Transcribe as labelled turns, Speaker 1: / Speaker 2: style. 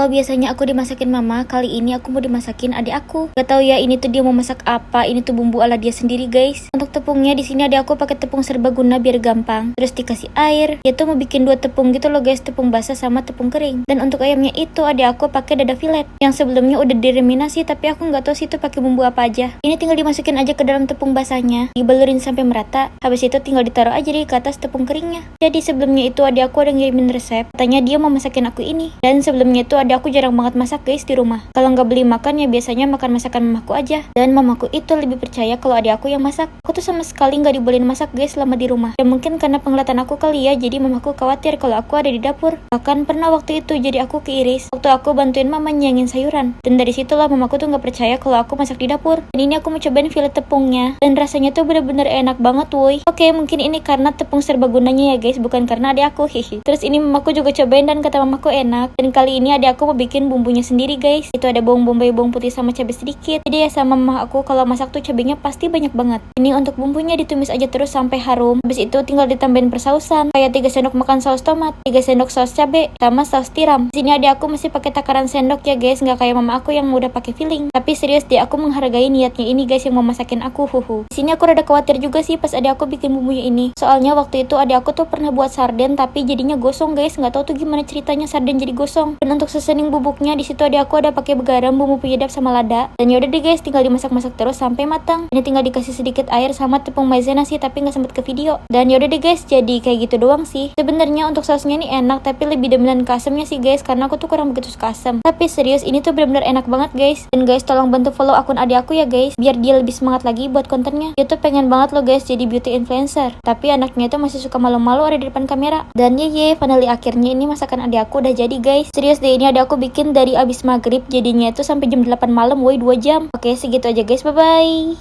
Speaker 1: Kalau biasanya aku dimasakin mama, kali ini aku mau dimasakin adik aku. Gak tau ya ini tuh dia mau masak apa. Ini tuh bumbu ala dia sendiri guys. Untuk tepungnya di sini adik aku pakai tepung serbaguna biar gampang. Terus dikasih air. Dia tuh mau bikin 2 tepung gitu loh guys, tepung basah sama tepung kering. Dan untuk ayamnya itu adik aku pakai dada filet yang sebelumnya udah direminasi, tapi aku nggak tahu sih itu pakai bumbu apa aja. Ini tinggal dimasukin aja ke dalam tepung basahnya, dibalurin sampai merata. Habis itu tinggal ditaruh aja di ke atas tepung keringnya. Jadi sebelumnya itu adik aku ada ngirimin resep, katanya dia mau masakin aku ini. Dan sebelumnya itu adik aku jarang banget masak guys di rumah. Kalau nggak beli makan ya biasanya makan masakan mamaku aja. Dan mamaku itu lebih percaya kalau adik aku yang masak. Aku tuh sama sekali nggak dibolehin masak guys selama di rumah. Ya mungkin karena penglihatan aku kali ya, jadi mamaku khawatir kalau aku ada di dapur. Bahkan pernah waktu itu jadi aku keiris waktu aku bantuin mama nyiangin sayuran. Dan dari situlah mamaku tuh nggak percaya kalau aku masak di dapur. Dan ini aku mau cobain filet tepungnya. Dan rasanya tuh bener-bener enak banget woi. Oke, mungkin ini karena tepung serbagunanya ya guys, bukan karena adik aku hihi. Terus ini mamaku juga cobain dan kata mamaku enak. Dan kali ini adik aku mau bikin bumbunya sendiri guys. Itu ada bawang bombay, bawang putih sama cabai sedikit. Jadi ya sama mama aku kalau masak tuh cabainya pasti banyak banget. Ini untuk bumbunya ditumis aja terus sampai harum. Habis itu tinggal ditambahin persausan. Kayak 3 sendok makan saus tomat, 3 sendok saus cabai, sama saus tiram. Di sini adik aku masih pakai takaran sendok ya guys, nggak kayak mama aku yang udah pakai filling. Tapi serius deh, aku menghargai niatnya ini guys yang mau masakin aku. Di sini aku rada khawatir juga sih pas adik aku bikin bumbunya ini. Soalnya waktu itu adik aku tuh pernah buat sarden tapi jadinya gosong guys. Nggak tahu tuh gimana ceritanya sarden jadi gosong. Dan untuk seasoning bubuknya di situ adik aku ada pakai garam, bumbu penyedap sama lada. Dan yaudah deh guys, tinggal dimasak-masak terus sampai matang. Ini tinggal dikasih sedikit air sama tepung maizena sih, tapi nggak sempet ke video. Dan yaudah deh guys, jadi kayak gitu doang sih. Sebenarnya untuk sausnya ini enak, tapi lebih dominan ke asemnya sih guys, karena aku tuh kurang begitu suka asam. Tapi serius ini tuh benar-benar enak banget guys. Dan guys tolong bantu follow akun adik aku ya guys, biar dia lebih semangat lagi buat kontennya. Dia tuh pengen banget loh guys jadi beauty influencer, tapi anaknya itu masih suka malu-malu ada di depan kamera. Dan finally akhirnya ini masakan adik aku udah jadi guys. Serius deh, ini adik aku bikin dari abis maghrib, jadinya itu sampai jam 8 malam woi, 2 jam. Oke segitu aja guys, bye bye.